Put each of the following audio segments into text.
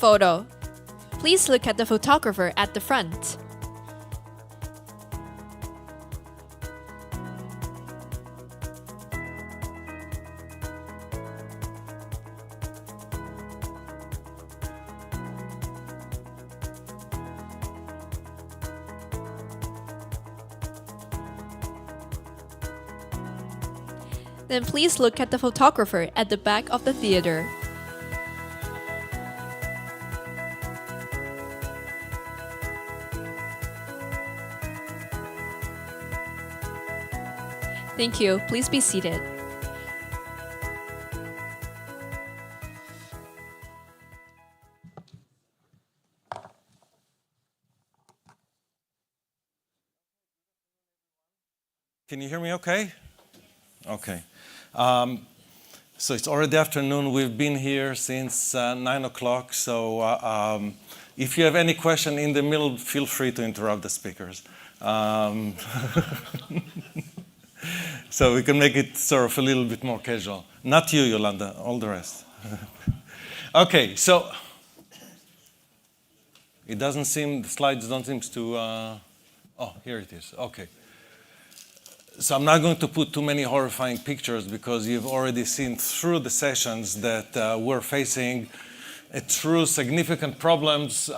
Photo. Please look at the photographer at the front. Then please look at the photographer at the back of the theater. Thank you. Please be seated. Can you hear me okay? Okay. So it's already afternoon. We've been here since 9 o'clock. So if you have any question in the middle, feel free to interrupt the speakers. So we can make it sort of a little bit more casual. Not you, Yolanda, all the rest. Okay, so it doesn't seem, the slides don't seem to, oh, here it is, okay. So I'm not going to put too many horrifying pictures because you've already seen through the sessions that we're facing a true significant problems,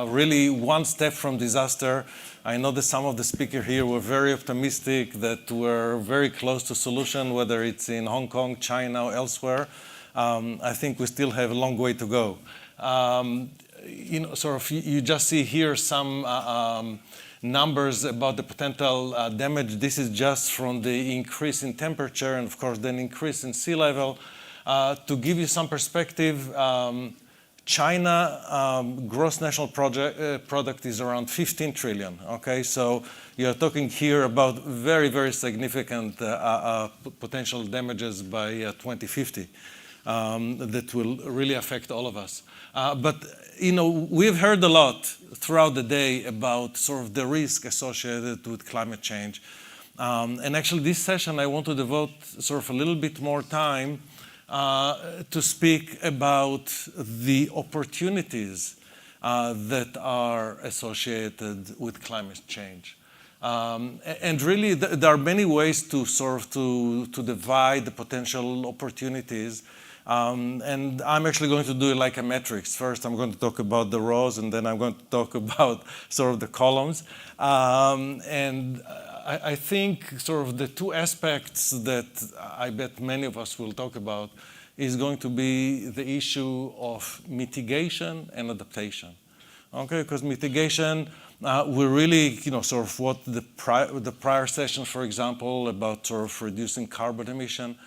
really one step from disaster. I know that some of the speakers here were very optimistic that we're very close to solution, whether it's in Hong Kong, China, or elsewhere. I think we still have a long way to go. You know, sort of, you just see here some numbers about the potential damage. This is just from the increase in temperature and, of course, then increase in sea level. To give you some perspective, China gross national product is around 15 trillion, okay? So you're talking here about very, very significant potential damages by 2050 that will really affect all of us. But, you know, we've heard a lot throughout the day about sort of the risk associated with climate change. And actually this session I want to devote sort of a little bit more time to speak about the opportunities that are associated with climate change. And really, there are many ways to sort of to divide the potential opportunities. And I'm actually going to do it like a matrix. First, I'm going to talk about the rows, and then I'm going to talk about sort of the columns. And I think sort of the two aspects that I bet many of us will talk about is going to be the issue of mitigation and adaptation. Okay, because mitigation, we really, you know, sort of what the prior session, for example, about sort of reducing carbon emission.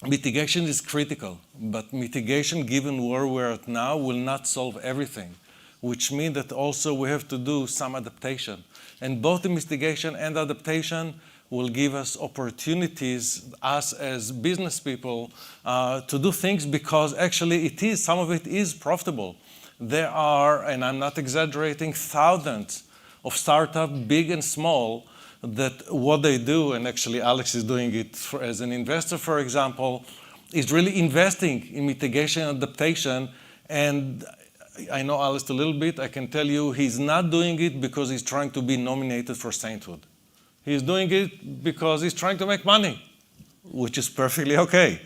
Mitigation is critical, but mitigation, given where we're at now, will not solve everything, which means that also we have to do some adaptation. And both the mitigation and adaptation will give us opportunities, us as business people, to do things because actually it is, some of it is profitable. There are, and I'm not exaggerating, thousands of startups, big and small, that what they do, and actually Alex is doing it as an investor, for example, is really investing in mitigation and adaptation. And I know Alex a little bit. I can tell you he's not doing it because he's trying to be nominated for sainthood. He's doing it because he's trying to make money, which is perfectly okay.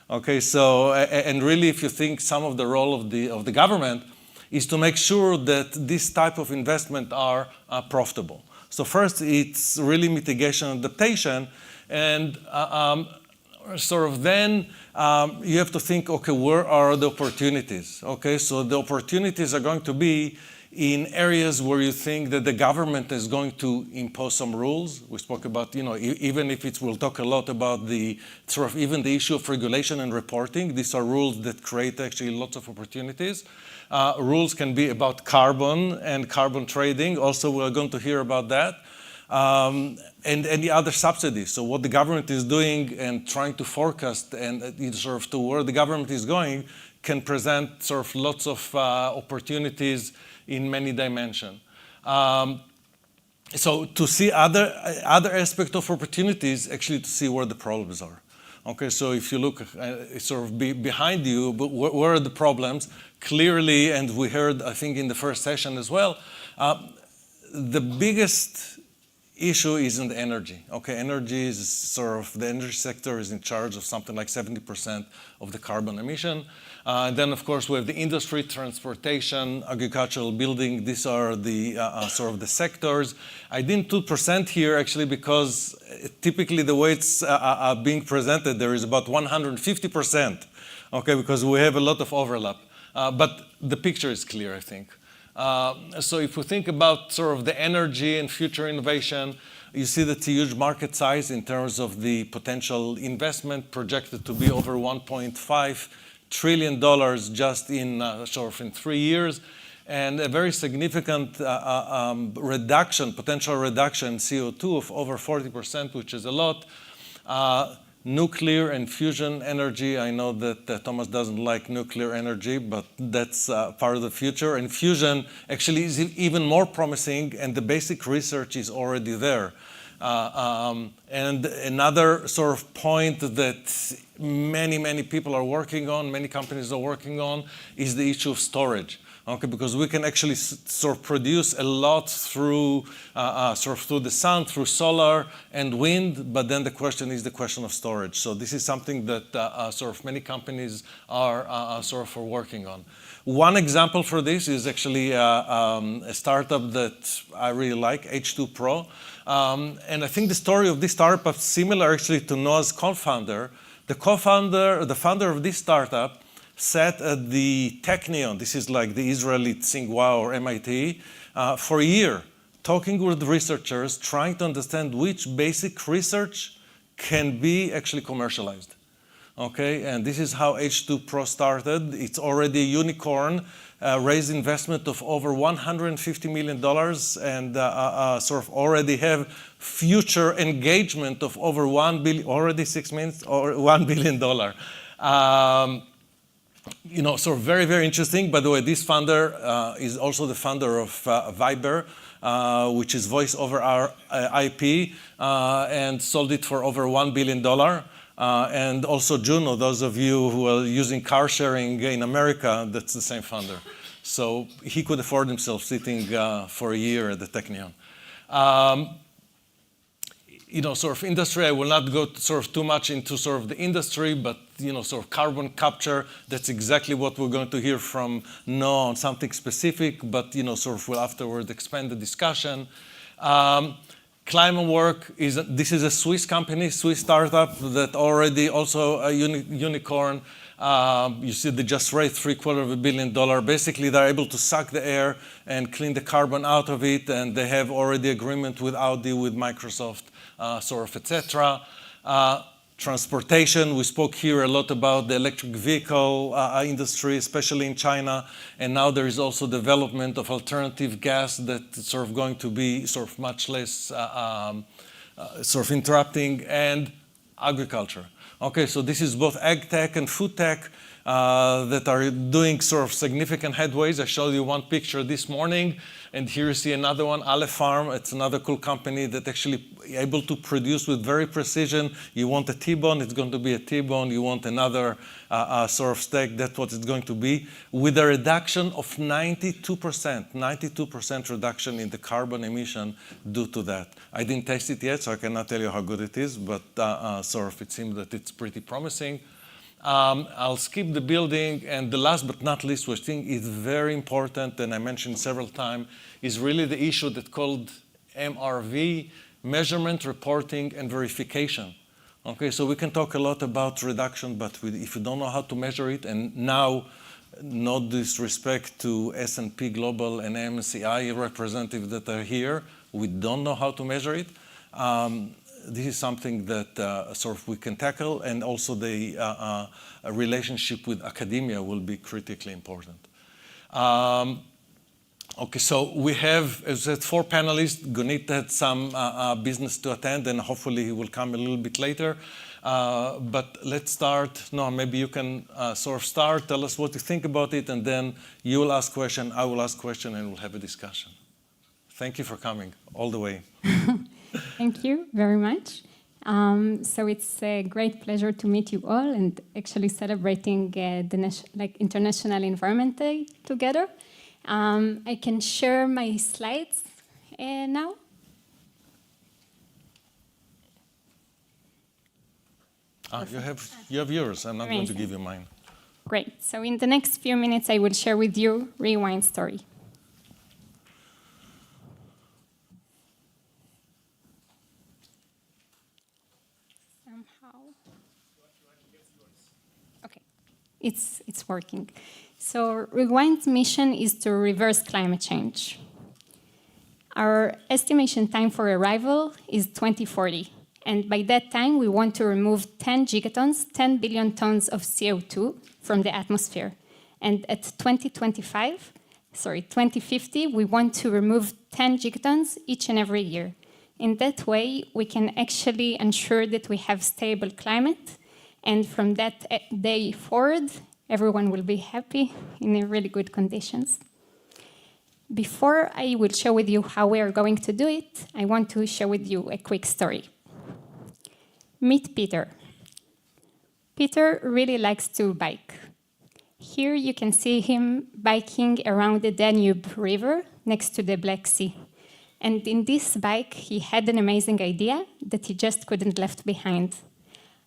Okay, so, and really if you think some of the role of the government is to make sure that this type of investment are profitable. So first, it's really mitigation and adaptation, and sort of then you have to think, okay, where are the opportunities? Okay, so the opportunities are going to be in areas where you think that the government is going to impose some rules. We spoke about, you know, even if it's, we'll talk a lot about the sort of even the issue of regulation and reporting. These are rules that create actually lots of opportunities. Rules can be about carbon and carbon trading. Also, we're going to hear about that. And any other subsidies. So what the government is doing and trying to forecast and sort of to where the government is going can present sort of lots of opportunities in many dimensions. So to see other aspect of opportunities, actually to see where the problems are. Okay, so if you look sort of behind you, but where are the problems? Clearly, and we heard, I think, in the first session as well, the biggest issue isn't energy. Okay, energy is sort of, the energy sector is in charge of something like 70% of the carbon emission. And then, of course, we have the industry, transportation, agricultural building. These are the sort of the sectors. I didn't 2% here, actually, because typically the way it's being presented, there is about 150%, okay, because we have a lot of overlap. But the picture is clear, I think. So if we think about sort of the energy and future innovation, you see that it's a huge market size in terms of the potential investment projected to be over $1.5 trillion just in sort of in 3 years, and a very significant reduction, potential reduction in CO2 of over 40%, which is a lot. Nuclear and fusion energy, I know that Thomas doesn't like nuclear energy, but that's part of the future. And fusion actually is even more promising, and the basic research is already there. And another sort of point that many people are working on, many companies are working on, is the issue of storage. Okay, because we can actually sort of produce a lot through sort of through the sun, through solar and wind, but then the question is the question of storage. So this is something that sort of many companies are sort of working on. One example for this is actually a startup that I really like, H2 Pro. And I think the story of this startup is similar actually to Noah's co-founder. The founder of this startup sat at the Technion, this is like the Israeli Tsinghua or MIT, for a year, talking with researchers, trying to understand which basic research can be actually commercialized. Okay, and this is how H2 Pro started. It's already a unicorn, raised investment of over $150 million, and sort of already have future engagement of over $1 billion, already 6 months, or $1 billion. You know, so very interesting. By the way, this founder is also the founder of Viber, which is voice over our IP, and sold it for over $1 billion. And also Juno, those of you who are using car sharing in America, that's the same founder. So he could afford himself sitting for a year at the Technion. You know, sort of industry, I will not go sort of too much into sort of the industry, but, you know, sort of carbon capture, that's exactly what we're going to hear from Noah on something specific, but, you know, sort of will afterward expand the discussion. Climate work, this is a Swiss company, Swiss startup that already also a unicorn. You see they just raised $750 million. Basically, they're able to suck the air and clean the carbon out of it, and they have already agreement with Audi, with Microsoft, sort of, etc. Transportation, we spoke here a lot about the electric vehicle industry, especially in China, and now there is also development of alternative gas that's sort of going to be sort of much less sort of interrupting, and agriculture. Okay, so this is both ag tech and food tech that are doing sort of significant headways. I showed you one picture this morning, and here you see another one, Aleph Farm. It's another cool company that actually able to produce with very precision. You want a T-bone, it's going to be a T-bone. You want another sort of steak, that's what it's going to be, with a reduction of 92% reduction in the carbon emission due to that. I didn't taste it yet, so I cannot tell you how good it is, but sort of it seems that it's pretty promising. I'll skip the building, and the last but not least, which I think is very important, and I mentioned several times, is really the issue that's called MRV, measurement, reporting, and verification. Okay, so we can talk a lot about reduction, but if you don't know how to measure it, and now, no disrespect to S&P Global and MSCI representatives that are here, we don't know how to measure it. This is something that sort of we can tackle, and also the relationship with academia will be critically important. Okay, so we have, as I said, 4 panelists. Guneet had some business to attend, and hopefully he will come a little bit later. But let's start. Noah, maybe you can sort of start, tell us what you think about it, and then you will ask question, I will ask question, and we'll have a discussion. Thank you for coming all the way. Thank you very much. So it's a great pleasure to meet you all and actually celebrating the International Environment Day together. I can share my slides now. You have yours. I'm not going to give you mine. Great. So in the next few minutes, I will share with you Rewind story. Somehow. Okay, it's working. So Rewind's mission is to reverse climate change. Our estimation time for arrival is 2040. And by that time, we want to remove 10 gigatons, 10 billion tons of CO2 from the atmosphere. And at 2050, we want to remove 10 gigatons each and every year. In that way, we can actually ensure that we have stable climate. And from that day forward, everyone will be happy in really good conditions. Before I will share with you how we are going to do it, I want to share with you a quick story. Meet Peter. Peter really likes to bike. Here you can see him biking around the Danube River next to the Black Sea. And in this bike, he had an amazing idea that he just couldn't left behind.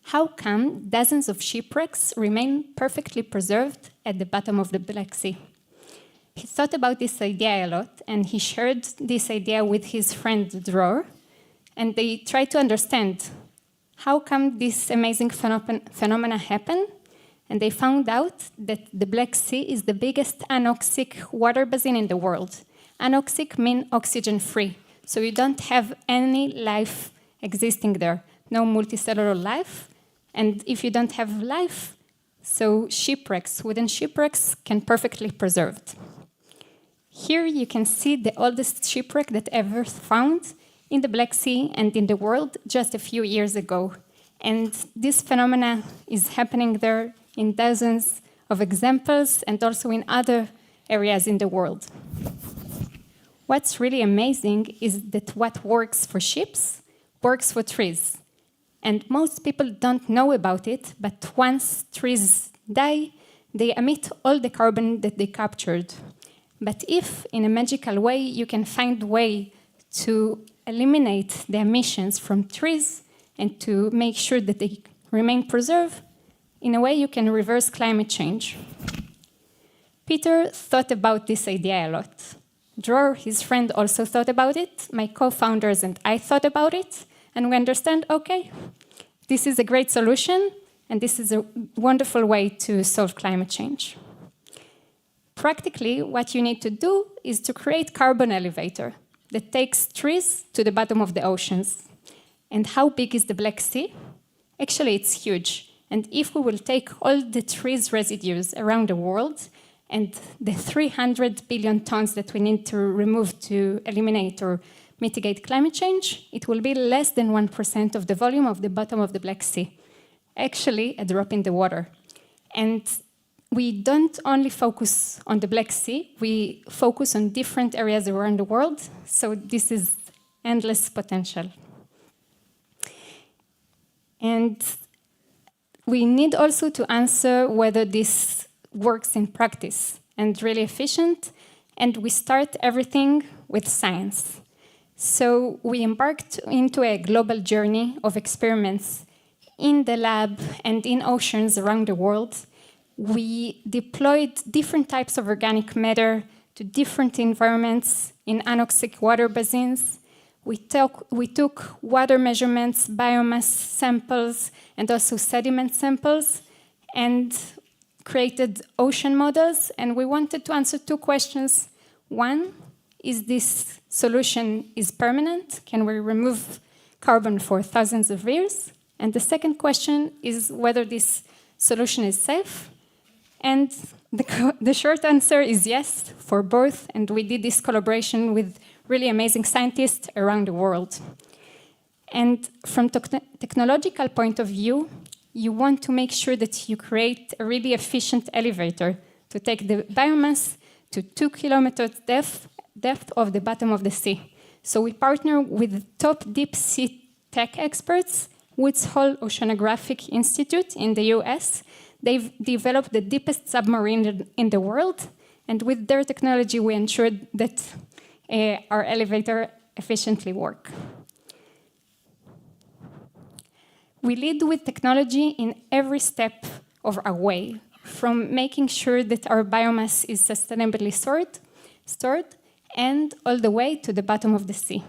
How come dozens of shipwrecks remain perfectly preserved at the bottom of the Black Sea? He thought about this idea a lot, and he shared this idea with his friend Dror, and they tried to understand how come this amazing phenomena happen? And they found out that the Black Sea is the biggest anoxic water basin in the world. Anoxic means oxygen-free, so you don't have any life existing there, no multicellular life. And if you don't have life, so wooden shipwrecks can perfectly preserved. Here you can see the oldest shipwreck that ever found in the Black Sea and in the world just a few years ago. And this phenomena is happening there in dozens of examples and also in other areas in the world. What's really amazing is that what works for ships works for trees. And most people don't know about it, but once trees die, they emit all the carbon that they captured. But if, in a magical way, you can find a way to eliminate the emissions from trees and to make sure that they remain preserved, in a way you can reverse climate change. Peter thought about this idea a lot. Dror, his friend, also thought about it. My co-founders and I thought about it. And we understand, okay, this is a great solution, and this is a wonderful way to solve climate change. Practically, what you need to do is to create carbon elevator that takes trees to the bottom of the oceans. And how big is the Black Sea? Actually, it's huge. And if we will take all the trees residues around the world and the 300 billion tons that we need to remove to eliminate or mitigate climate change, it will be less than 1% of the volume of the bottom of the Black Sea. Actually, a drop in the water. And we don't only focus on the Black Sea, we focus on different areas around the world, so this is endless potential. And we need also to answer whether this works in practice and really efficient, and we start everything with science. So we embarked into a global journey of experiments in the lab and in oceans around the world. We deployed different types of organic matter to different environments in anoxic water basins. We took water measurements, biomass samples, and also sediment samples, and created ocean models. And we wanted to answer two questions. One, is this solution permanent? Can we remove carbon for thousands of years? And the second question is whether this solution is safe. And the short answer is yes for both, and we did this collaboration with really amazing scientists around the world. And from technological point of view, you want to make sure that you create a really efficient elevator to take the biomass to 2 kilometers depth of the bottom of the sea. So we partner with top deep sea tech experts Woods Hole Oceanographic Institute in the US. They've developed the deepest submarine in the world, and with their technology, we ensured that our elevator efficiently work. We lead with technology in every step of our way, from making sure that our biomass is sustainably stored, and all the way to the bottom of the sea.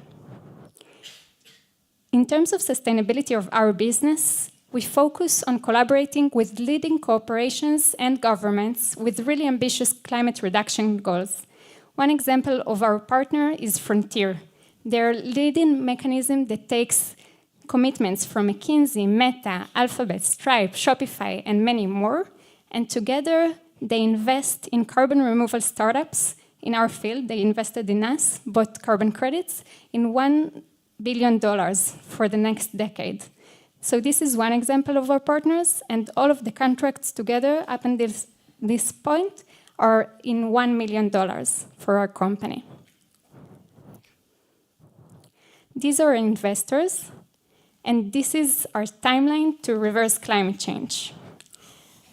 In terms of sustainability of our business, we focus on collaborating with leading corporations and governments with really ambitious climate reduction goals. One example of our partner is Frontier. They're a leading mechanism that takes commitments from McKinsey, Meta, Alphabet, Stripe, Shopify, and many more, and together they invest in carbon removal startups. In our field, they invested in us, bought carbon credits, in $1 billion for the next decade. So this is one example of our partners, and all of the contracts together up until this point are in $1 million for our company. These are investors, and this is our timeline to reverse climate change,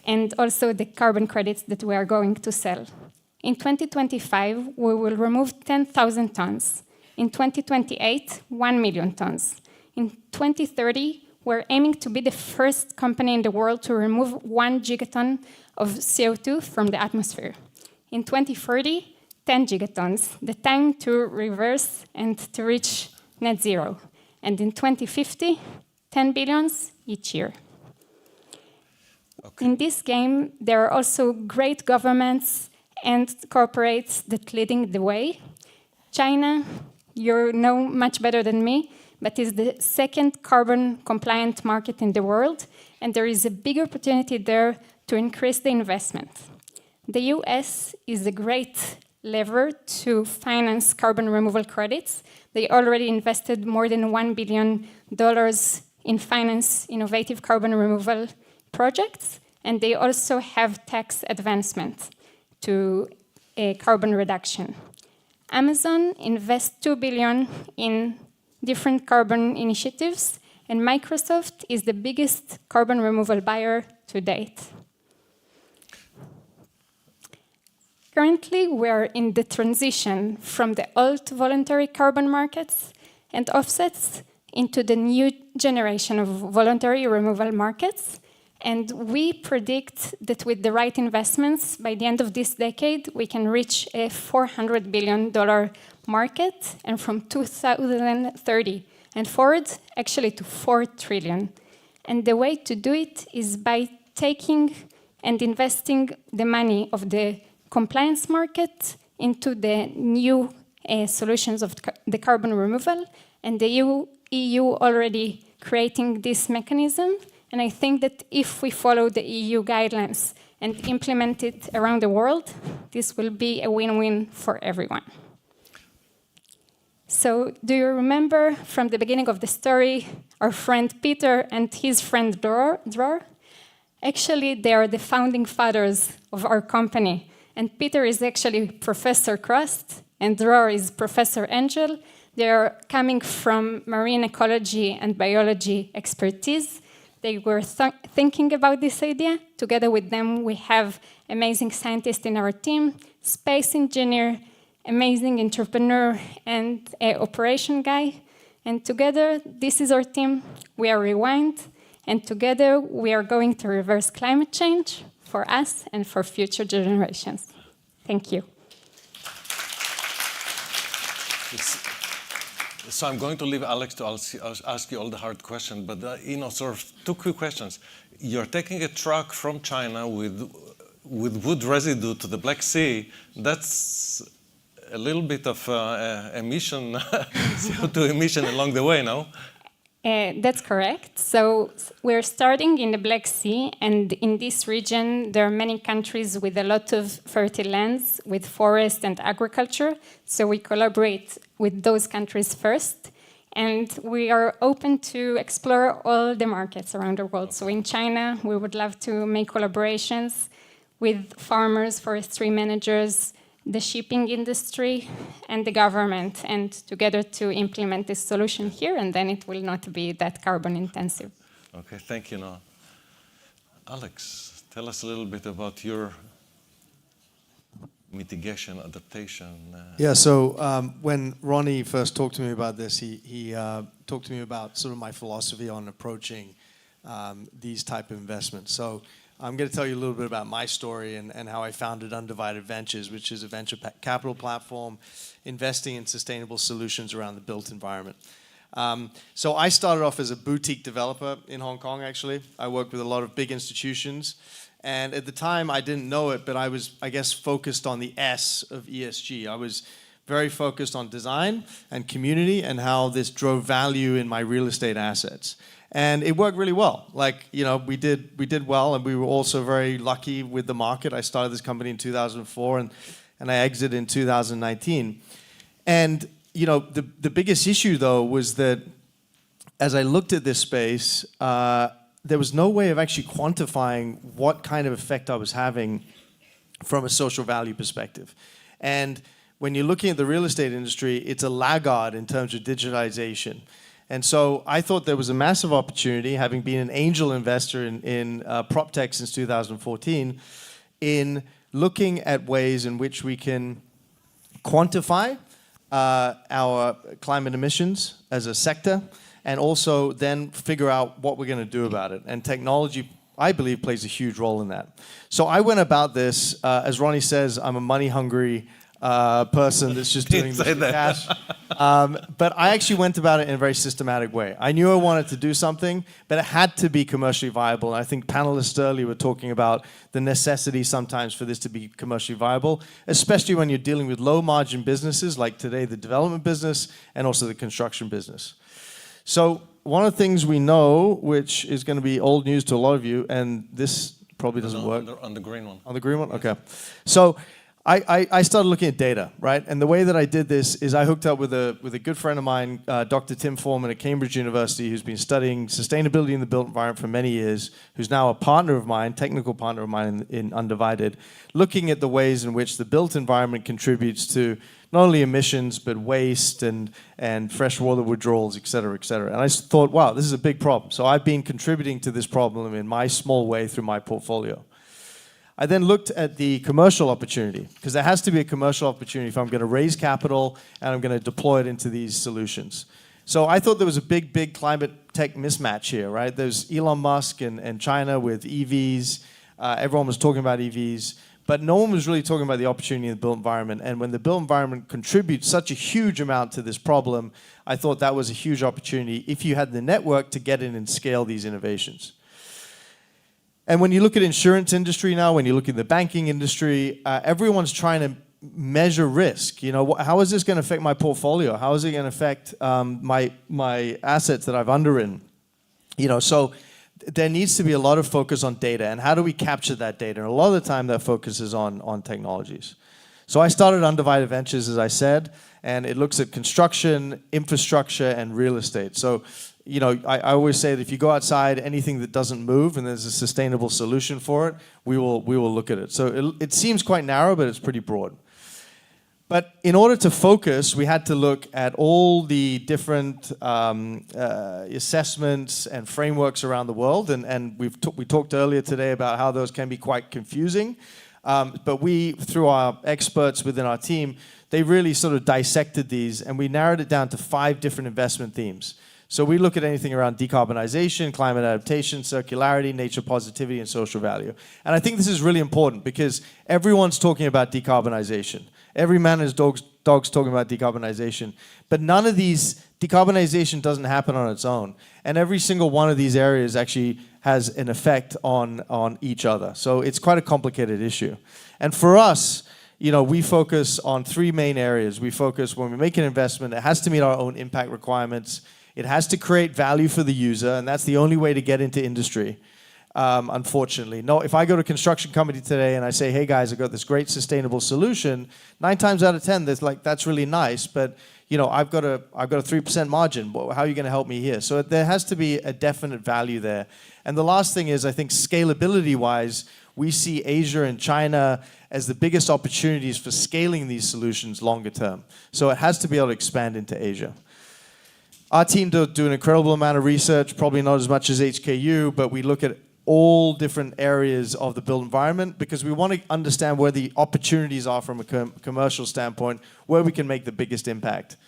and also the carbon credits that we are going to sell. In 2025, we will remove 10,000 tons. In 2028, 1 million tons. In 2030, we're aiming to be the first company in the world to remove 1 gigaton of CO2 from the atmosphere. In 2040, 10 gigatons, the time to reverse and to reach net zero. And in 2050, 10 billions each year. Okay. In this game, there are also great governments and corporates that leading the way. China, you know much better than me, but is the second carbon-compliant market in the world, and there is a big opportunity there to increase the investment. The US is a great lever to finance carbon removal credits. They already invested more than $1 billion in finance innovative carbon removal projects, and they also have tax advancement to carbon reduction. Amazon invests $2 billion in different carbon initiatives, and Microsoft is the biggest carbon removal buyer to date. Currently, we are in the transition from the old voluntary carbon markets and offsets into the new generation of voluntary removal markets. And we predict that with the right investments, by the end of this decade, we can reach a $400 billion market, and from 2030 and forward, actually to $4 trillion. And the way to do it is by taking and investing the money of the compliance market into the new solutions of the carbon removal, and the EU already creating this mechanism. And I think that if we follow the EU guidelines and implement it around the world, this will be a win-win for everyone. So do you remember from the beginning of the story, our friend Peter and his friend Dror? Actually, they are the founding fathers of our company. And Peter is actually Professor Crust, and Dror is Professor Angel. They are coming from marine ecology and biology expertise. They were thinking about this idea. Together with them, we have amazing scientists in our team, space engineer, amazing entrepreneur, and an operation guy. And together, this is our team. We are Rewind, and together we are going to reverse climate change for us and for future generations. Thank you. So I'm going to leave Alex to ask you all the hard questions, but sort of two quick questions. You're taking a truck from China with wood residue to the Black Sea. That's a little bit of emission, CO2 emission along the way, no? That's correct. So we're starting in the Black Sea, and in this region, there are many countries with a lot of fertile lands, with forest and agriculture. So we collaborate with those countries first, and we are open to explore all the markets around the world. So in China, we would love to make collaborations with farmers, forestry managers, the shipping industry, and the government, and together to implement this solution here, and then it will not be that carbon intensive. Okay, thank you, Noah. Alex, tell us a little bit about your mitigation, adaptation. Yeah, so when Roni first talked to me about this, he talked to me about sort of my philosophy on approaching these type of investments. So I'm going to tell you a little bit about my story and how I founded Undivided Ventures, which is a venture capital platform investing in sustainable solutions around the built environment. So I started off as a boutique developer in Hong Kong, actually. I worked with a lot of big institutions. And at the time, I didn't know it, but I was, I guess, focused on the S of ESG. I was very focused on design and community and how this drove value in my real estate assets. And it worked really well. Like, you know, we did well, and we were also very lucky with the market. I started this company in 2004, and I exited in 2019. And, you know, the biggest issue, though, was that as I looked at this space, there was no way of actually quantifying what kind of effect I was having from a social value perspective. And when you're looking at the real estate industry, it's a laggard in terms of digitalization. And so I thought there was a massive opportunity, having been an angel investor in prop tech since 2014, in looking at ways in which we can quantify our climate emissions as a sector, and also then figure out what we're going to do about it. And technology, I believe, plays a huge role in that. So I went about this, as Roni says, I'm a money-hungry person that's just doing this for cash. But I actually went about it in a very systematic way. I knew I wanted to do something, but it had to be commercially viable. And I think panelists earlier were talking about the necessity sometimes for this to be commercially viable, especially when you're dealing with low-margin businesses like today, the development business and also the construction business. So one of the things we know, which is going to be old news to a lot of you, and this probably doesn't work. On the green one. On the green one? Okay. So I started looking at data, right? And the way that I did this is I hooked up with a good friend of mine, Dr. Tim Foreman at Cambridge University, who's been studying sustainability in the built environment for many years, who's now a partner of mine, technical partner of mine in Undivided, looking at the ways in which the built environment contributes to not only emissions, but waste and freshwater withdrawals, et cetera, et cetera. And I thought, wow, this is a big problem. So I've been contributing to this problem in my small way through my portfolio. I then looked at the commercial opportunity, because there has to be a commercial opportunity if I'm going to raise capital and I'm going to deploy it into these solutions. So I thought there was a big climate tech mismatch here, right? There's Elon Musk and China with EVs. Everyone was talking about EVs. But no one was really talking about the opportunity in the built environment. And when the built environment contributes such a huge amount to this problem, I thought that was a huge opportunity if you had the network to get in and scale these innovations. And when you look at insurance industry now, when you look at the banking industry, everyone's trying to measure risk. You know, how is this going to affect my portfolio? How is it going to affect my assets that I've underwritten? You know, so there needs to be a lot of focus on data, and how do we capture that data? And a lot of the time that focus is on technologies. So I started Undivided Ventures, as I said, and it looks at construction, infrastructure, and real estate. So, you know, I always say that if you go outside, anything that doesn't move and there's a sustainable solution for it, we will look at it. So it seems quite narrow, but it's pretty broad. But in order to focus, we had to look at all the different assessments and frameworks around the world. And we talked earlier today about how those can be quite confusing. But we, through our experts within our team, they really sort of dissected these, and we narrowed it down to 5 different investment themes. So we look at anything around decarbonization, climate adaptation, circularity, nature positivity, and social value. And I think this is really important because everyone's talking about decarbonization. Every man and his dog's talking about decarbonization. But none of these, decarbonization doesn't happen on its own. And every single one of these areas actually has an effect on each other. So it's quite a complicated issue. And for us, you know, we focus on 3 main areas. We focus, when we make an investment, it has to meet our own impact requirements. It has to create value for the user, and that's the only way to get into industry, unfortunately. No, if I go to a construction company today and I say, hey guys, I've got this great sustainable solution, 9 times out of 10, there's like, that's really nice, but you know, I've got a 3% margin. How are you going to help me here? So there has to be a definite value there. And the last thing is, I think scalability-wise, we see Asia and China as the biggest opportunities for scaling these solutions longer term. So it has to be able to expand into Asia. Our team do an incredible amount of research, probably not as much as HKU, but we look at all different areas of the built environment because we want to understand where the opportunities are from a commercial standpoint, where we can make the biggest impact.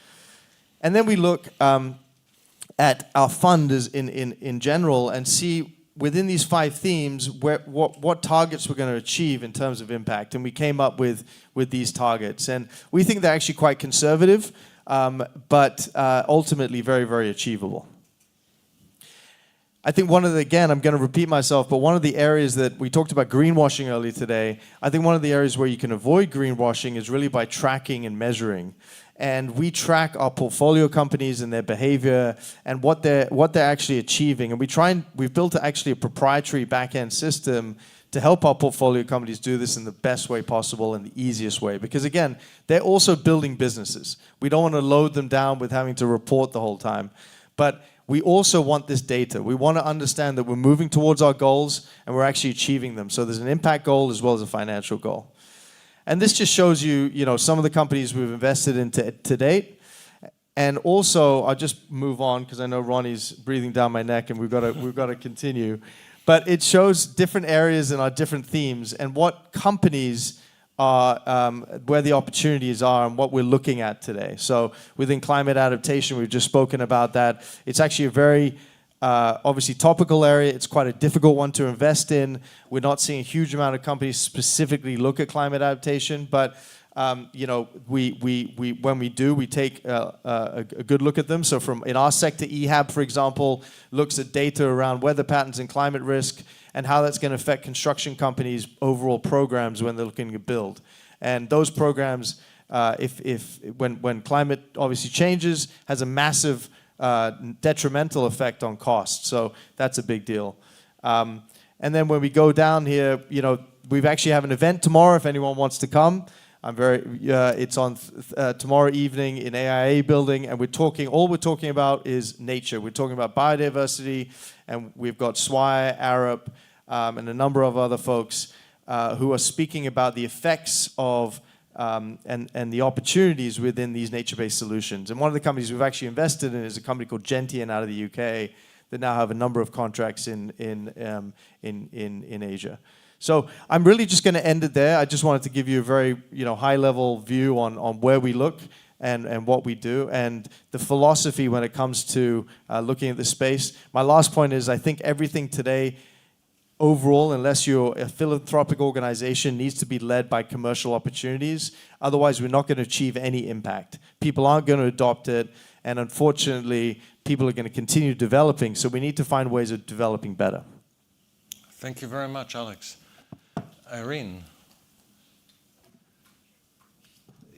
And then we look at our fund in general and see within these 5 themes what targets we're going to achieve in terms of impact. And we came up with these targets. And we think they're actually quite conservative, but ultimately very, very achievable. I think again, I'm going to repeat myself, but one of the areas that we talked about greenwashing earlier today, I think one of the areas where you can avoid greenwashing is really by tracking and measuring. And we track our portfolio companies and their behavior and what they're actually achieving. And we've built actually a proprietary back-end system to help our portfolio companies do this in the best way possible and the easiest way. Because again, they're also building businesses. We don't want to load them down with having to report the whole time. But we also want this data. We want to understand that we're moving towards our goals and we're actually achieving them. So there's an impact goal as well as a financial goal. And this just shows you, some of the companies we've invested in to date. And also, I'll just move on because I know Ronnie's breathing down my neck and we've got to continue. But it shows different areas in our different themes and what companies are, where the opportunities are and what we're looking at today. So within climate adaptation, we've just spoken about that. It's actually a very obviously topical area. It's quite a difficult one to invest in. We're not seeing a huge amount of companies specifically look at climate adaptation, but when we do, we take a good look at them. So in our sector, EHAB, for example, looks at data around weather patterns and climate risk and how that's going to affect construction companies' overall programs when they're looking to build. And those programs, when climate obviously changes, has a massive detrimental effect on cost. So that's a big deal. And then when we go down here, we actually have an event tomorrow if anyone wants to come. It's on tomorrow evening in AIA building, and all we're talking about is nature. We're talking about biodiversity, and we've got Swire, Arup, and a number of other folks who are speaking about the effects of and the opportunities within these nature-based solutions. And one of the companies we've actually invested in is a company called Gentian out of the UK that now have a number of contracts in Asia. So I'm really just going to end it there. I just wanted to give you a very high-level view on where we look and what we do and the philosophy when it comes to looking at the space. My last point is I think everything today overall, unless you're a philanthropic organization, needs to be led by commercial opportunities. Otherwise, we're not going to achieve any impact. People aren't going to adopt it, and unfortunately, people are going to continue developing, so we need to find ways of developing better. Thank you very much, Alex. Irene,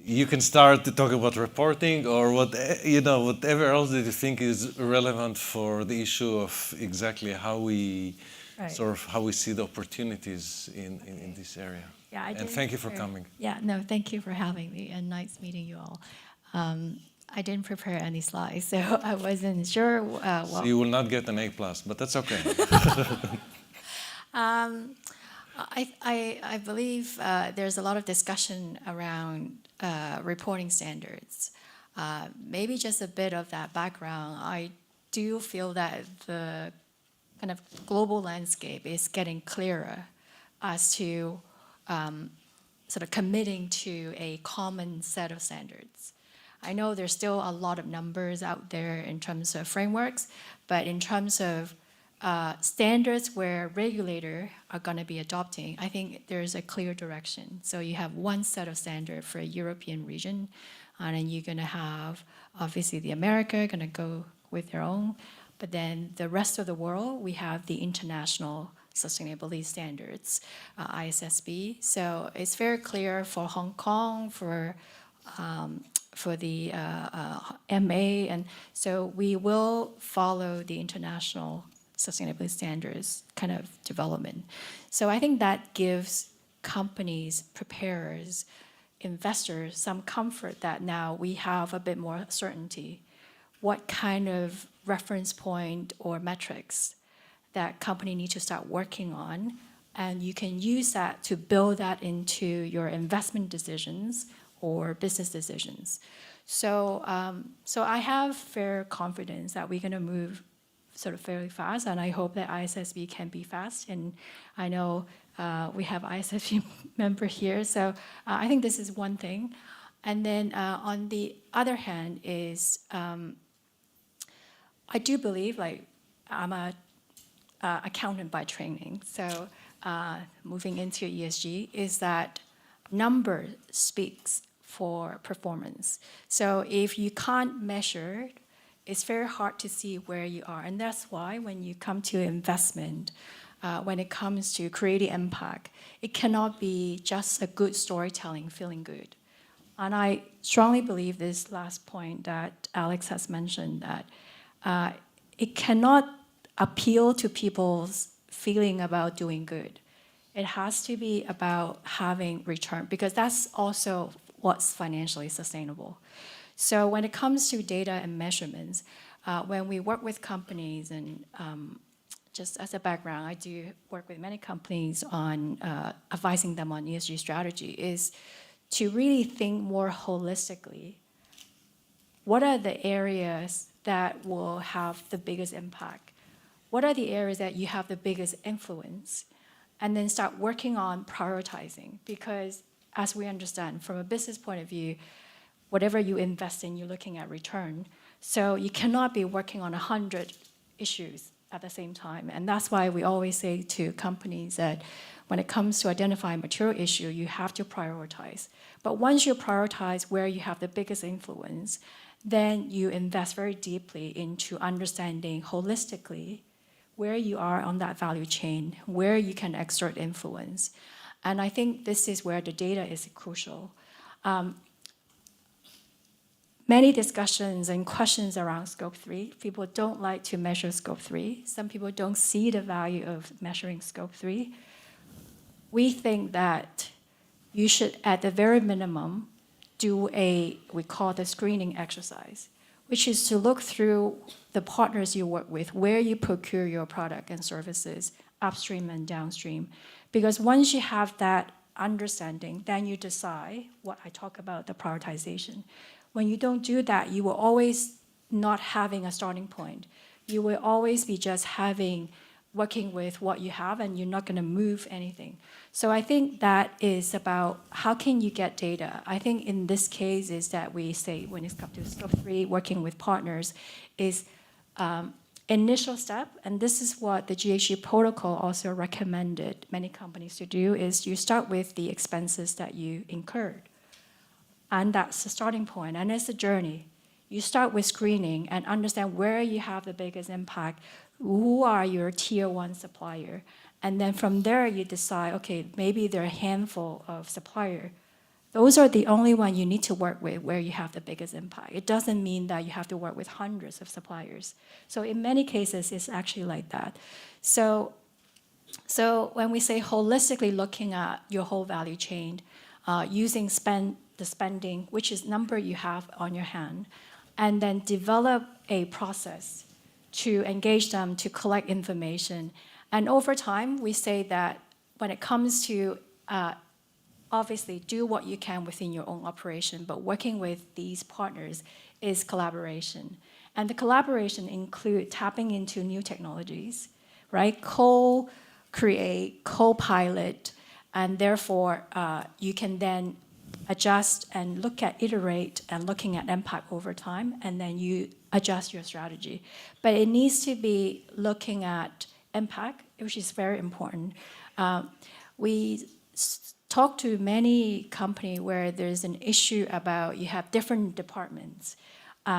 you can start to talk about reporting or whatever else that you think is relevant for the issue of exactly how we how we see the opportunities in this area. Yeah, and thank you for coming. Yeah, no, thank you for having me and nice meeting you all. I didn't prepare any slides, so I wasn't sure. So you will not get an A+, but that's okay. I believe there's a lot of discussion around reporting standards. Maybe just a bit of that background. I do feel that the kind of global landscape is getting clearer as to sort of committing to a common set of standards. I know there's still a lot of numbers out there in terms of frameworks, but in terms of standards where regulators are going to be adopting, I think there's a clear direction. So you have one set of standards for a European region, and then you're going to have, obviously, the America going to go with their own. But then the rest of the world, we have the international sustainability standards, ISSB. So it's very clear for Hong Kong, for the MA, and so we will follow the international sustainability standards kind of development. So I think that gives companies, preparers, investors some comfort that now we have a bit more certainty. What kind of reference point or metrics that company need to start working on, and you can use that to build that into your investment decisions or business decisions. So, so I have fair confidence that we're going to move sort of fairly fast, and I hope that ISSB can be fast. And I know we have ISSB member here, so I think this is one thing. And then on the other hand is, I do believe, like, I'm a accountant by training, so moving into ESG is that number speaks for performance. So if you can't measure, it's very hard to see where you are. And that's why when you come to investment, when it comes to creating impact, it cannot be just a good storytelling, feeling good. And I strongly believe this last point that Alex has mentioned, that it cannot appeal to people's feeling about doing good. It has to be about having return, because that's also what's financially sustainable. So when it comes to data and measurements, when we work with companies, and just as a background, I do work with many companies on advising them on ESG strategy, is to really think more holistically. What are the areas that will have the biggest impact? What are the areas that you have the biggest influence? And then start working on prioritizing, because as we understand, from a business point of view, whatever you invest in, you're looking at return. So you cannot be working on 100 issues at the same time. And that's why we always say to companies that when it comes to identifying material issue, you have to prioritize. But once you prioritize where you have the biggest influence, then you invest very deeply into understanding holistically where you are on that value chain, where you can exert influence. And I think this is where the data is crucial. Many discussions and questions around Scope 3. People don't like to measure Scope 3. Some people don't see the value of measuring Scope 3. We think that you should, at the very minimum, do we call the screening exercise, which is to look through the partners you work with, where you procure your product and services, upstream and downstream. Because once you have that understanding, then you decide what I talk about, the prioritization. When you don't do that, you will always not having a starting point. You will always be just working with what you have, and you're not going to move anything. So I think that is about how can you get data. I think in this case is that we say when it comes to Scope 3, working with partners is initial step, and this is what the GHG protocol also recommended many companies to do, is you start with the expenses that you incurred. And that's the starting point, and it's a journey. You start with screening and understand where you have the biggest impact, who are your tier 1 supplier, and then from there you decide, okay, maybe there are a handful of suppliers. Those are the only one you need to work with where you have the biggest impact. It doesn't mean that you have to work with hundreds of suppliers. So in many cases, it's actually like that. So when we say holistically looking at your whole value chain, using the spending, which is number you have on your hand, and then develop a process to engage them, to collect information. And over time, we say that when it comes to obviously do what you can within your own operation, but working with these partners is collaboration. And the collaboration include tapping into new technologies, right? Co-create, co-pilot, and therefore you can then adjust and iterate and looking at impact over time, and then you adjust your strategy. But it needs to be looking at impact, which is very important. We talk to many companies where there's an issue about you have different departments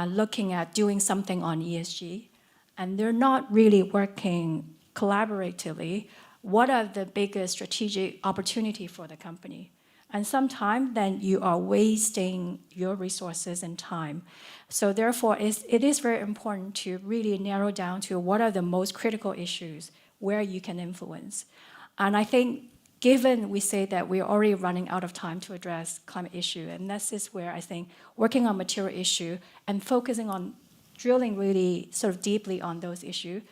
looking at doing something on ESG, and they're not really working collaboratively. What are the biggest strategic opportunity for the company? And sometimes then you are wasting your resources and time. So therefore, it is very important to really narrow down to what are the most critical issues where you can influence. And I think given we say that we're already running out of time to address climate issue, and this is where I think working on material issue and focusing on drilling really sort of deeply on those issues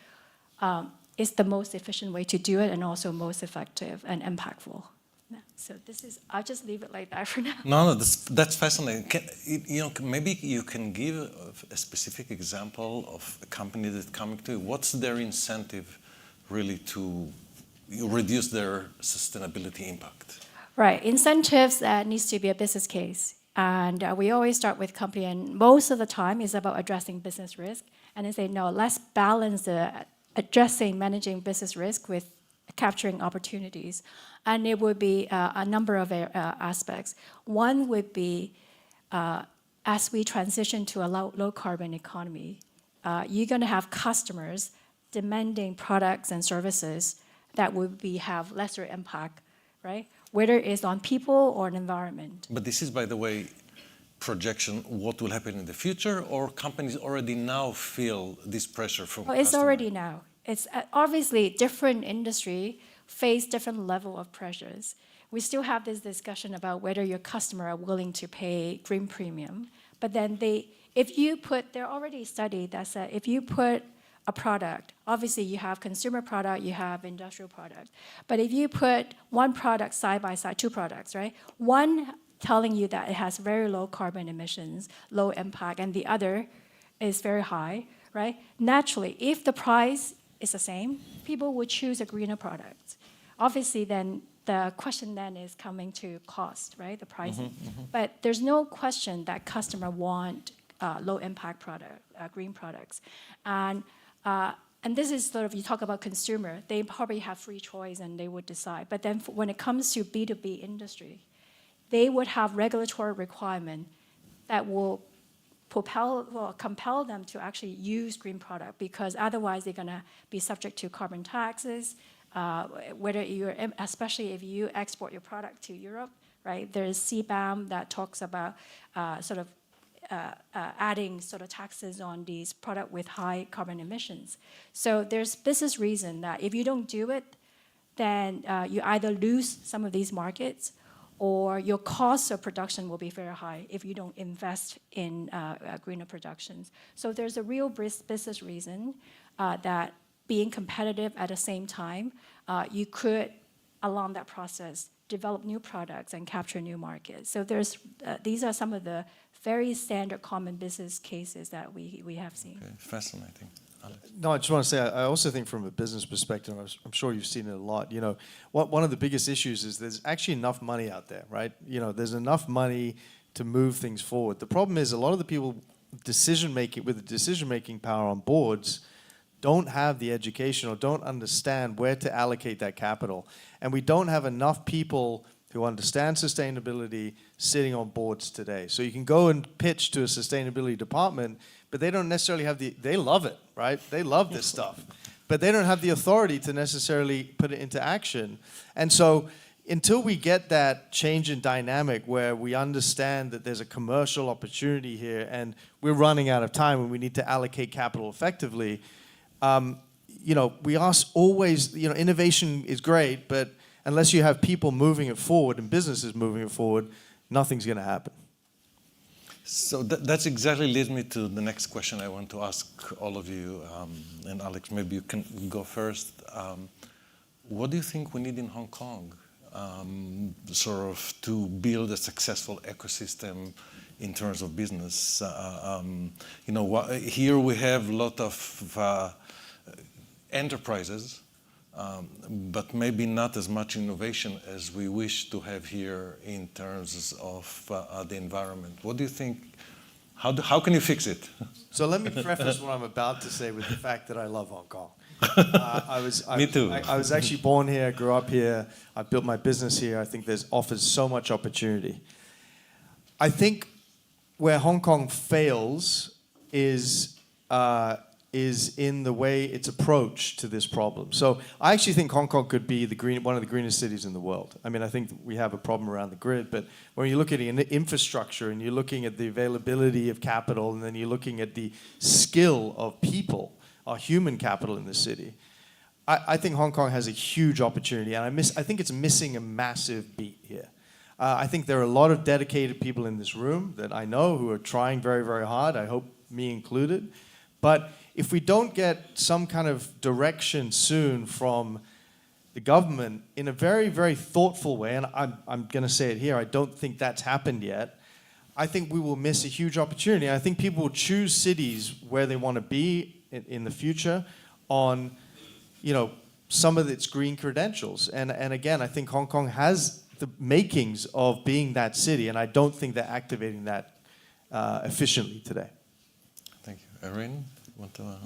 is the most efficient way to do it, and also most effective and impactful. Yeah. So I'll just leave it like that for now. No, that's fascinating. Maybe you can give a specific example of a company that's coming to you. What's their incentive really to reduce their sustainability impact? Right, incentives needs to be a business case. And we always start with company, and most of the time is about addressing business risk. And they say, no, let's balance managing business risk with capturing opportunities. And it would be a number of aspects. One would be, as we transition to a low carbon economy, you're going to have customers demanding products and services that would have lesser impact, right? Whether it's on people or an environment. But this is, by the way, projection, what will happen in the future, or companies already now feel this pressure from customers? It's already now. It's obviously different industry face different level of pressures. We still have this discussion about whether your customer are willing to pay green premium. But then there are already studies that said if you put a product, obviously you have consumer product, you have industrial product. But if you put one product side by side, two products, right? One telling you that it has very low carbon emissions, low impact, and the other is very high, right? Naturally, if the price is the same, people would choose a greener product. Obviously, then the question then is coming to cost, right? The pricing. But there's no question that customer want low impact product, green products. And this is sort of, you talk about consumer, they probably have free choice and they would decide. But then when it comes to B2B industry, they would have regulatory requirement that will compel them to actually use green product, because otherwise they're going to be subject to carbon taxes, especially if you export your product to Europe, right? There's CBAM that talks about adding sort of taxes on these products with high carbon emissions. So there's business reason that if you don't do it, then you either lose some of these markets, or your cost of production will be very high if you don't invest in greener productions. So there's a real business reason that being competitive at the same time, you could, along that process, develop new products and capture new markets. So these are some of the very standard common business cases that we have seen. Okay, fascinating. No, I just want to say, I also think from a business perspective, I'm sure you've seen it a lot, one of the biggest issues is there's actually enough money out there, right? There's enough money to move things forward. The problem is a lot of the people with the decision-making power on boards don't have the education or don't understand where to allocate that capital. And we don't have enough people who understand sustainability sitting on boards today. So you can go and pitch to a sustainability department, but they don't necessarily have they love it, right? They love this stuff, but they don't have the authority to necessarily put it into action. And so until we get that change in dynamic where we understand that there's a commercial opportunity here and we're running out of time and we need to allocate capital effectively, we are always, innovation is great, but unless you have people moving it forward and businesses moving it forward, nothing's going to happen. So that's exactly leads me to the next question I want to ask all of you. And Alex, maybe you can go first. What do you think we need in Hong Kong to build a successful ecosystem in terms of business? Here we have a lot of enterprises, but maybe not as much innovation as we wish to have here in terms of the environment. What do you think? How can you fix it? So let me preface what I'm about to say with the fact that I love Hong Kong. Me too. I was actually born here, grew up here. I built my business here. I think offers so much opportunity. I think where Hong Kong fails is in the way its approach to this problem. So I actually think Hong Kong could be one of the greenest cities in the world. I mean, I think we have a problem around the grid, but when you look at the infrastructure and you're looking at the availability of capital and then you're looking at the skill of people, our human capital in the city, I think Hong Kong has a huge opportunity, and I think it's missing a massive beat here. I think there are a lot of dedicated people in this room that I know who are trying very, very hard, I hope me included. But if we don't get some kind of direction soon from the government, in a very, very thoughtful way, and I'm going to say it here, I don't think that's happened yet, I think we will miss a huge opportunity. I think people will choose cities where they want to be in the future on, you know, some of its green credentials. And again, I think Hong Kong has the makings of being that city, and I don't think they're activating that efficiently today. Thank you. Irene, want to?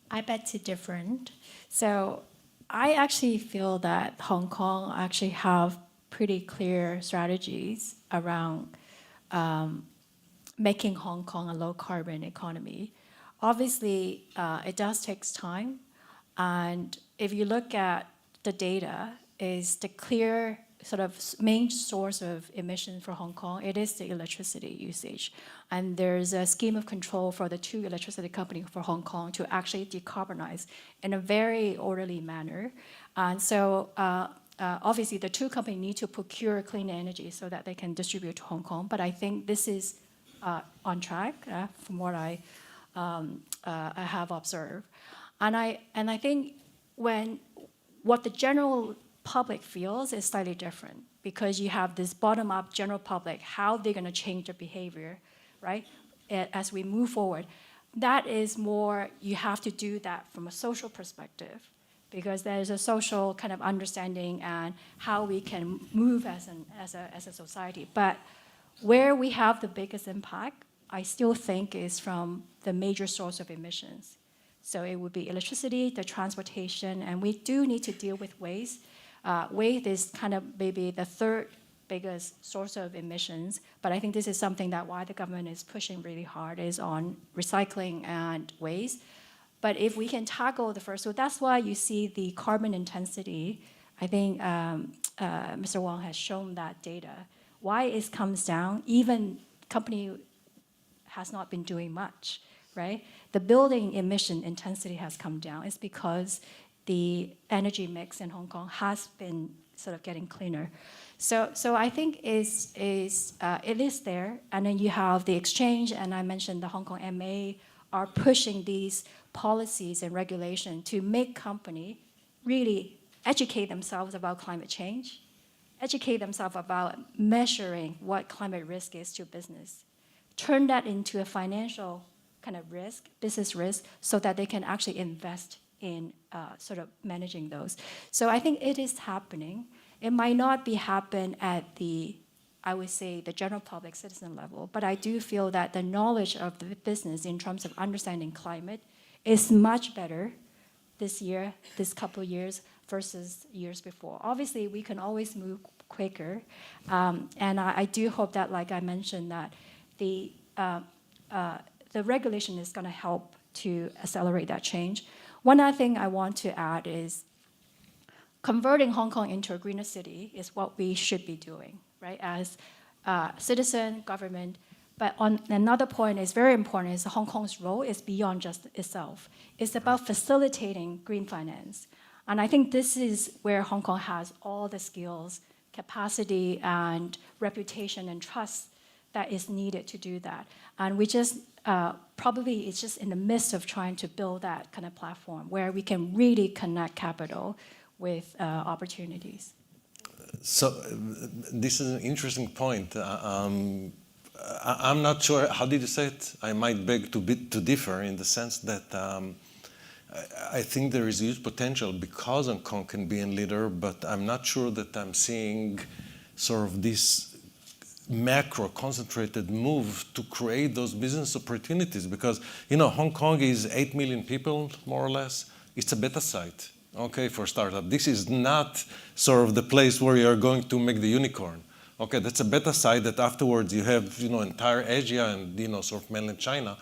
I bet to different. So I actually feel that Hong Kong actually have pretty clear strategies around making Hong Kong a low carbon economy. Obviously, it does take time. And if you look at the data, is the clear sort of main source of emission for Hong Kong, it is the electricity usage. And there's a scheme of control for the 2 electricity companies for Hong Kong to actually decarbonize in a very orderly manner. And so obviously the 2 companies need to procure clean energy so that they can distribute to Hong Kong. But I think this is on track from what I have observed. And I think what the general public feels is slightly different, because you have this bottom-up general public, how they're going to change their behavior, right, as we move forward. That is more, you have to do that from a social perspective, because there's a social kind of understanding and how we can move as a society. But where we have the biggest impact, I still think, is from the major source of emissions. So it would be electricity, the transportation, and we do need to deal with waste. Waste is kind of maybe the 3rd biggest source of emissions, but I think this is something that why the government is pushing really hard is on recycling and waste. But if we can tackle the first, so that's why you see the carbon intensity. I think Mr. Wong has shown that data. Why it comes down, even company has not been doing much, right? The building emission intensity has come down. It's because the energy mix in Hong Kong has been sort of getting cleaner. So I think it is there. And then you have the exchange, and I mentioned the Hong Kong MA are pushing these policies and regulation to make company really educate themselves about climate change, educate themselves about measuring what climate risk is to business, turn that into a financial kind of risk, business risk, so that they can actually invest in sort of managing those. So I think it is happening. It might not be happen at the, I would say, the general public citizen level, but I do feel that the knowledge of the business in terms of understanding climate is much better this year, this couple of years, versus years before. Obviously, we can always move quicker, and I do hope that, like I mentioned, that the regulation is going to help to accelerate that change. One other thing I want to add is converting Hong Kong into a greener city is what we should be doing, right, as citizen, government. But on another point is very important is Hong Kong's role is beyond just itself. It's about facilitating green finance. And I think this is where Hong Kong has all the skills, capacity, and reputation and trust that is needed to do that. And we just probably it's just in the midst of trying to build that kind of platform where we can really connect capital with opportunities. So this is an interesting point. I'm not sure, how did you say it? I might beg to differ in the sense that I think there is huge potential because Hong Kong can be a leader, but I'm not sure that I'm seeing sort of this macro concentrated move to create those business opportunities, because Hong Kong is 8 million people more or less. It's a beta site, okay, for startup. This is not sort of the place where you are going to make the unicorn. Okay, that's a beta site that afterwards you have entire Asia and sort of mainland China.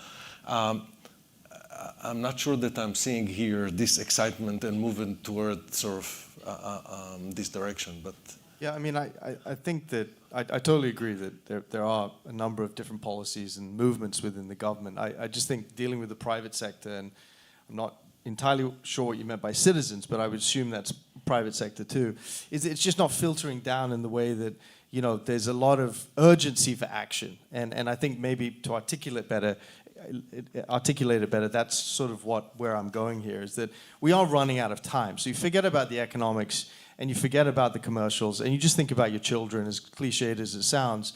I'm not sure that I'm seeing here this excitement and movement toward sort of this direction, but. Yeah, I mean, I think that I totally agree that there are a number of different policies and movements within the government. I just think dealing with the private sector, and I'm not entirely sure what you meant by citizens, but I would assume that's private sector too, it's just not filtering down in the way that, there's a lot of urgency for action. And I think maybe to articulate better, articulate it better. That's sort of where I'm going here, is that we are running out of time. So you forget about the economics and you forget about the commercials and you just think about your children, as cliched as it sounds.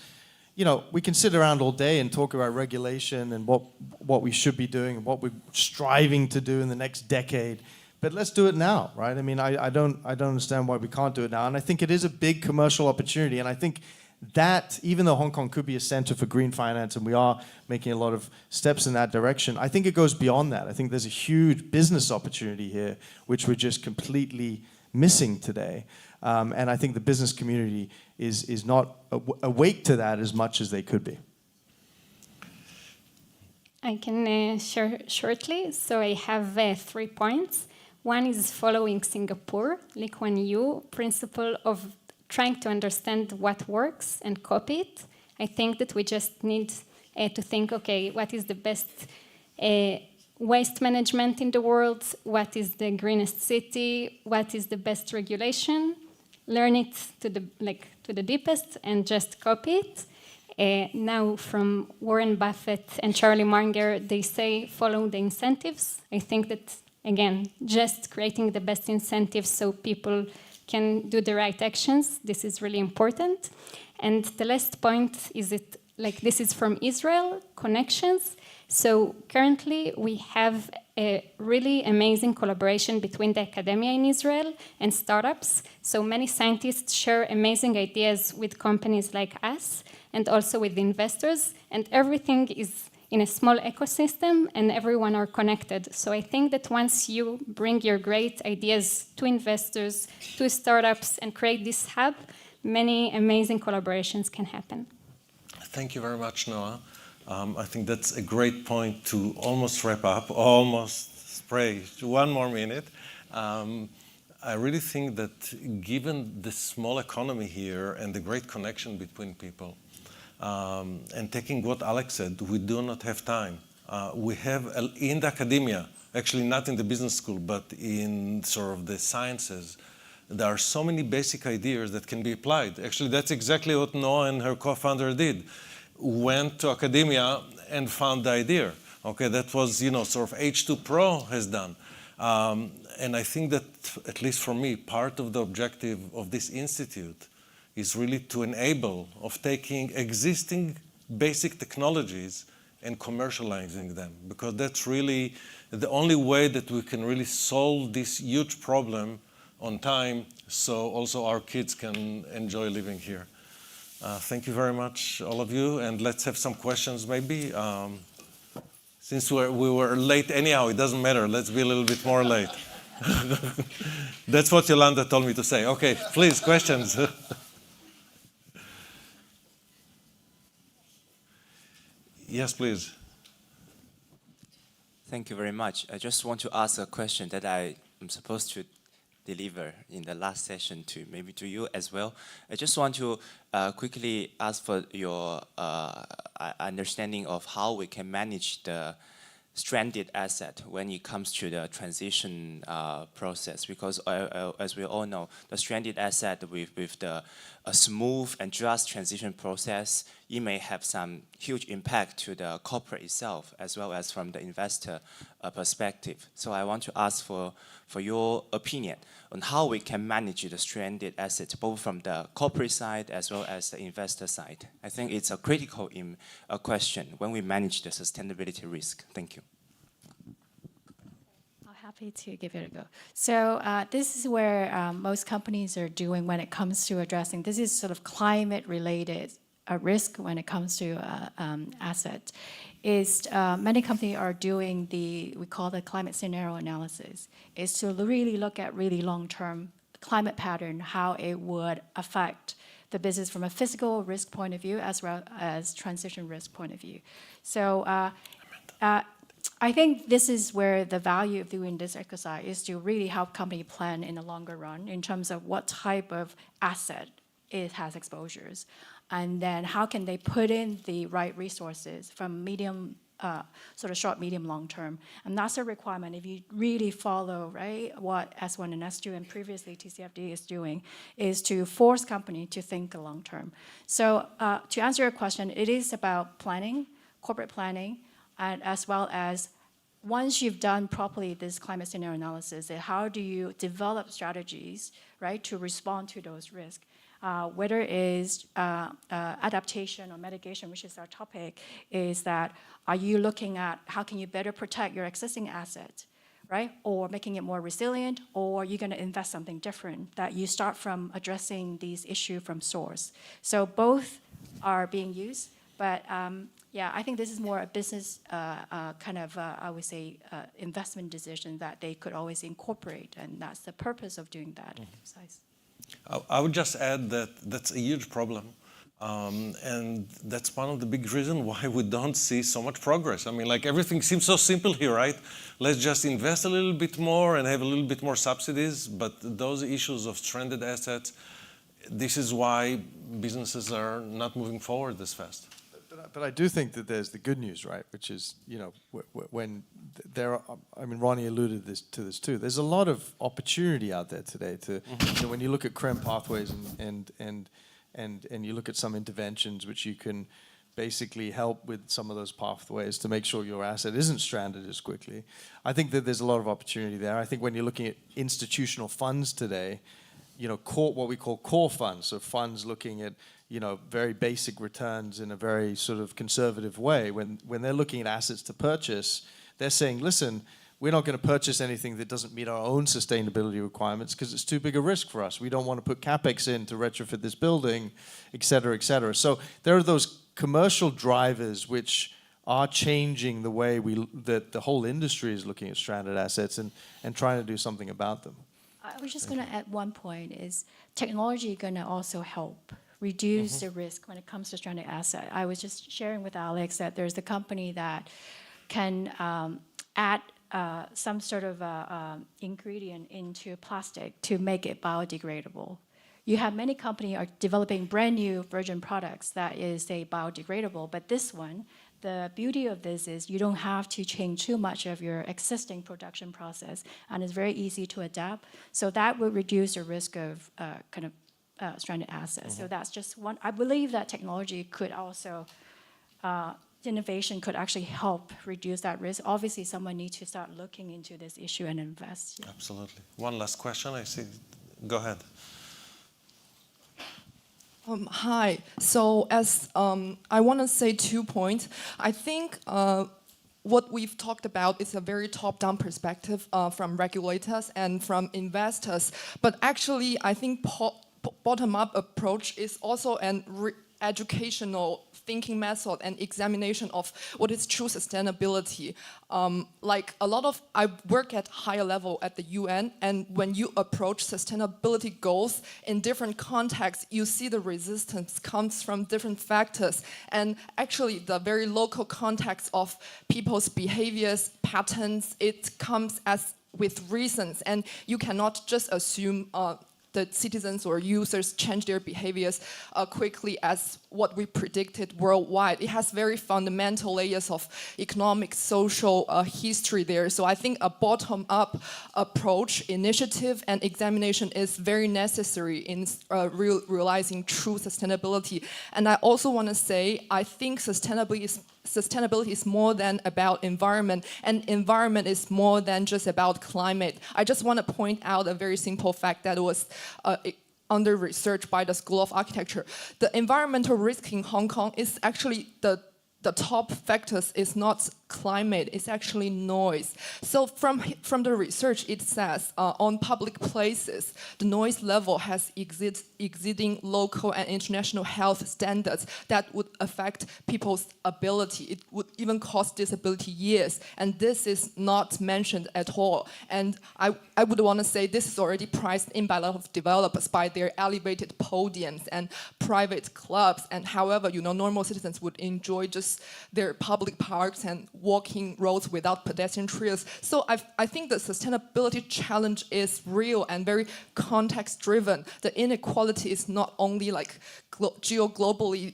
You know, we can sit around all day and talk about regulation and what we should be doing and what we're striving to do in the next decade. But let's do it now, right? I mean, I don't understand why we can't do it now. And I think it is a big commercial opportunity. And I think that, even though Hong Kong could be a center for green finance, and we are making a lot of steps in that direction, I think it goes beyond that. I think there's a huge business opportunity here, which we're just completely missing today. And I think the business community is not awake to that as much as they could be. I can share shortly. So I have 3 points. One is following Singapore, Lee Kuan Yew principle of trying to understand what works and copy it. I think that we just need to think, okay, what is the best waste management in the world? What is the greenest city? What is the best regulation? Learn it to the deepest and just copy it. Now from Warren Buffett and Charlie Munger, they say follow the incentives. I think that, again, just creating the best incentives so people can do the right actions. This is really important. And the last point is this is from Israel, connections. So currently we have a really amazing collaboration between the academia in Israel and startups. So many scientists share amazing ideas with companies like us and also with investors. And everything is in a small ecosystem and everyone are connected. So I think that once you bring your great ideas to investors, to startups, and create this hub, many amazing collaborations can happen. Thank you very much, Noah. I think that's a great point to almost wrap up, almost spray 1 more minute. I really think that given the small economy here and the great connection between people, and taking what Alex said, we do not have time. We have in the academia, actually not in the business school, but in sort of the sciences, there are so many basic ideas that can be applied. Actually, that's exactly what Noah and her co-founder did. Went to academia and found the idea. Okay, that was, sort of H2 Pro has done. And I think that, at least for me, part of the objective of this institute is really to enable of taking existing basic technologies and commercializing them, because that's really the only way that we can really solve this huge problem on time, so also our kids can enjoy living here. Thank you very much, all of you, and let's have some questions maybe. Since we were late anyhow, it doesn't matter, let's be a little bit more late. That's what Yolanda told me to say. Okay, please, questions. Yes, please. Thank you very much. I just want to ask a question that I am supposed to deliver in the last session maybe to you as well. I just want to quickly ask for your understanding of how we can manage the stranded asset when it comes to the transition process, because as we all know, the stranded asset with a smooth and just transition process, it may have some huge impact to the corporate itself as well as from the investor perspective. So I want to ask for your opinion on how we can manage the stranded assets, both from the corporate side as well as the investor side. I think it's a critical question when we manage the sustainability risk. Thank you. Happy to give it a go. So this is where most companies are doing when it comes to addressing, this is sort of climate-related risk when it comes to assets, is many companies are doing we call the climate scenario analysis, is to really look at really long-term climate pattern, how it would affect the business from a physical risk point of view as well as transition risk point of view. So I think this is where the value of doing this exercise is to really help company plan in the longer run in terms of what type of asset it has exposures. And then how can they put in the right resources from medium, sort of short, medium, long term. And that's a requirement if you really follow, right, what S1 and S2 and previously TCFD is doing, is to force company to think long term. So to answer your question, it is about planning, corporate planning, and as well as once you've done properly this climate scenario analysis, how do you develop strategies, right, to respond to those risks? Whether it is adaptation or mitigation, which is our topic, is that are you looking at how can you better protect your existing asset, right? Or making it more resilient, or you're going to invest something different, that you start from addressing these issues from source. So both are being used, but yeah, I think this is more a business kind of, I would say, investment decision that they could always incorporate, and that's the purpose of doing that exercise. I would just add that that's a huge problem. And that's one of the big reasons why we don't see so much progress. I mean, like, everything seems so simple here, right? Let's just invest a little bit more and have a little bit more subsidies. But those issues of stranded assets, this is why businesses are not moving forward this fast. But I do think that there's the good news, right? Which is, you know, when there are, I mean, Roni alluded to this too. There's a lot of opportunity out there today to, you know, when you look at CREM pathways and you look at some interventions which you can basically help with some of those pathways to make sure your asset isn't stranded as quickly. I think that there's a lot of opportunity there. I think when you're looking at institutional funds today, you know, what we call core funds, so funds looking at, you know, very basic returns in a very sort of conservative way. When they're looking at assets to purchase, they're saying, listen, we're not going to purchase anything that doesn't meet our own sustainability requirements because it's too big a risk for us. We don't want to put capex in to retrofit this building, et cetera, et cetera. So there are those commercial drivers which are changing the way that the whole industry is looking at stranded assets and trying to do something about them. I was just going to add one point is technology going to also help reduce the risk when it comes to stranded asset. I was just sharing with Alex that there's a company that can add some sort of ingredient into plastic to make it biodegradable. You have many companies are developing brand new virgin products that is, say, biodegradable, but this one, the beauty of this is you don't have to change too much of your existing production process, and it's very easy to adapt. So that will reduce the risk of kind of stranded assets. So that's just one. I believe that technology could also, innovation could actually help reduce that risk. Obviously, someone needs to start looking into this issue and invest. Yeah. Absolutely. One last question, I see. Go ahead. Hi. So as I want to say 2 points. I think what we've talked about is a very top-down perspective from regulators and from investors. But actually, I think bottom-up approach is also an educational thinking method and examination of what is true sustainability. Like a lot of, I work at higher level at the UN, and when you approach sustainability goals in different contexts, you see the resistance comes from different factors. And actually the very local context of people's behaviors, patterns, it comes as with reasons, and you cannot just assume that citizens or users change their behaviors quickly as what we predicted worldwide. It has very fundamental layers of economic, social history there. So I think a bottom-up approach, initiative, and examination is very necessary in realizing true sustainability. And I also want to say, I think sustainability is more than about environment, and environment is more than just about climate. I just want to point out a very simple fact that was under research by the School of Architecture. The environmental risk in Hong Kong is actually the top factors is not climate, it's actually noise. So from the research, it says on public places, the noise level has exceeding local and international health standards that would affect people's ability. It would even cause disability years. And this is not mentioned at all. And I would want to say this is already priced in by a lot of developers by their elevated podiums and private clubs. And however, you know, normal citizens would enjoy just their public parks and walking roads without pedestrian trails. So I think the sustainability challenge is real and very context-driven. The inequality is not only like globally,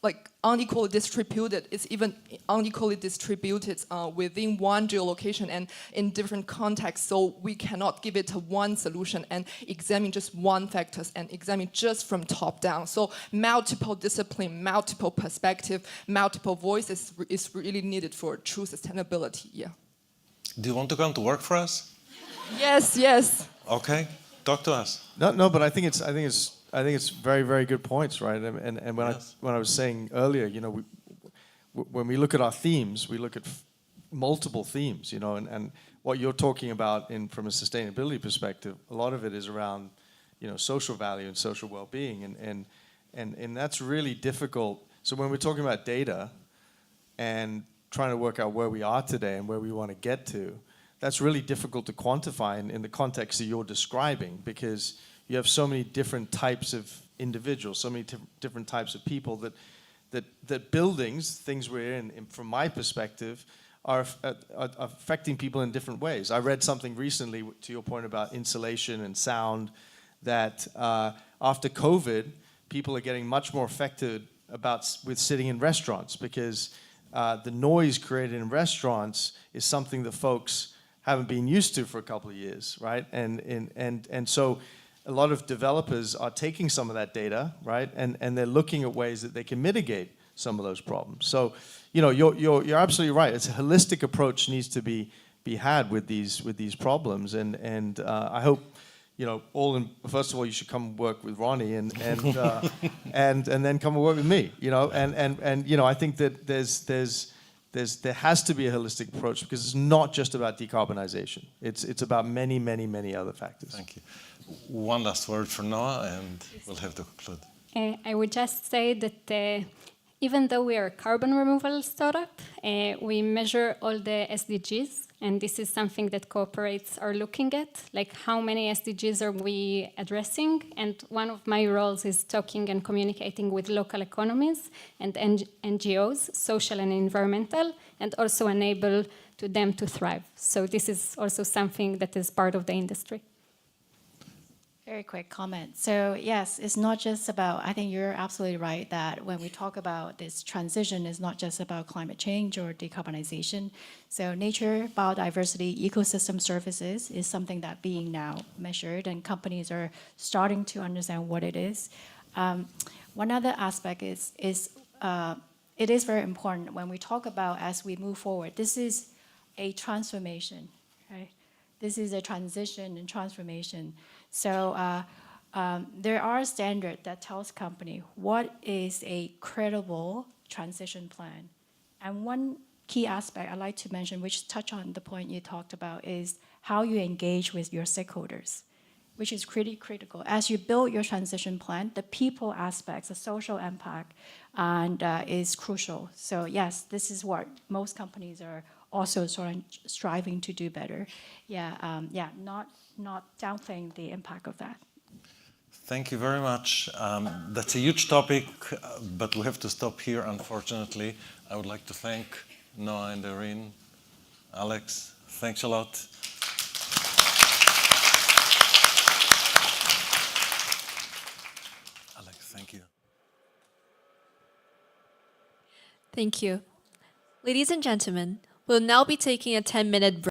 like unequally distributed. It's even unequally distributed within one geolocation and in different contexts. So we cannot give it a one solution and examine just one factors and examine just from top down. So multiple discipline, multiple perspective, multiple voices is really needed for true sustainability. Yeah. Do you want to come to work for us? Yes. Yes. Okay, talk to us. No, but I think it's very, very good points, right? And when Yes. I was saying earlier, when we look at our themes, we look at multiple themes, and what you're talking about from a sustainability perspective, a lot of it is around, social value and social well-being, and that's really difficult. So when we're talking about data and trying to work out where we are today and where we want to get to, that's really difficult to quantify in the context that you're describing, because you have so many different types of individuals, so many different types of people that buildings, things we're in, from my perspective, are affecting people in different ways. I read something recently, to your point about insulation and sound, that after COVID, people are getting much more affected with sitting in restaurants, because the noise created in restaurants is something that folks haven't been used to for a couple of years, right? And so a lot of developers are taking some of that data, right? And they're looking at ways that they can mitigate some of those problems. So, you're absolutely right. It's a holistic approach needs to be had with these problems. And I hope, first of all, you should come work with Roni and then come and work with me, and I think that there has to be a holistic approach, because it's not just about decarbonization. It's about many, many, many other factors. Thank you. One last word for Noah, and we'll have to conclude. I would just say that even though we are a carbon removal startup, we measure all the SDGs, and this is something that corporates are looking at, like how many SDGs are we addressing, and one of my roles is talking and communicating with local economies and NGOs, social and environmental, and also enable to them to thrive. So this is also something that is part of the industry. Very quick comment. So yes, it's not just about, I think you're absolutely right that when we talk about this transition, it's not just about climate change or decarbonization. So nature, biodiversity, ecosystem services is something that being now measured, and companies are starting to understand what it is. One other aspect is it is very important when we talk about, as we move forward, this is a transformation, right? This is a transition and transformation. So there are standards that tells company what is a credible transition plan. And one key aspect I'd like to mention, which touch on the point you talked about, is how you engage with your stakeholders, which is pretty critical. As you build your transition plan, the people aspects, the social impact, and is crucial. So yes, this is what most companies are also sort of striving to do better. Not downplaying the impact of that. Thank you very much. That's a huge topic, but we have to stop here, unfortunately. I would like to thank Noah and Irene. Alex, thanks a lot. Alex, thank you. Thank you. Ladies and gentlemen, we'll now be taking a 10-minute break.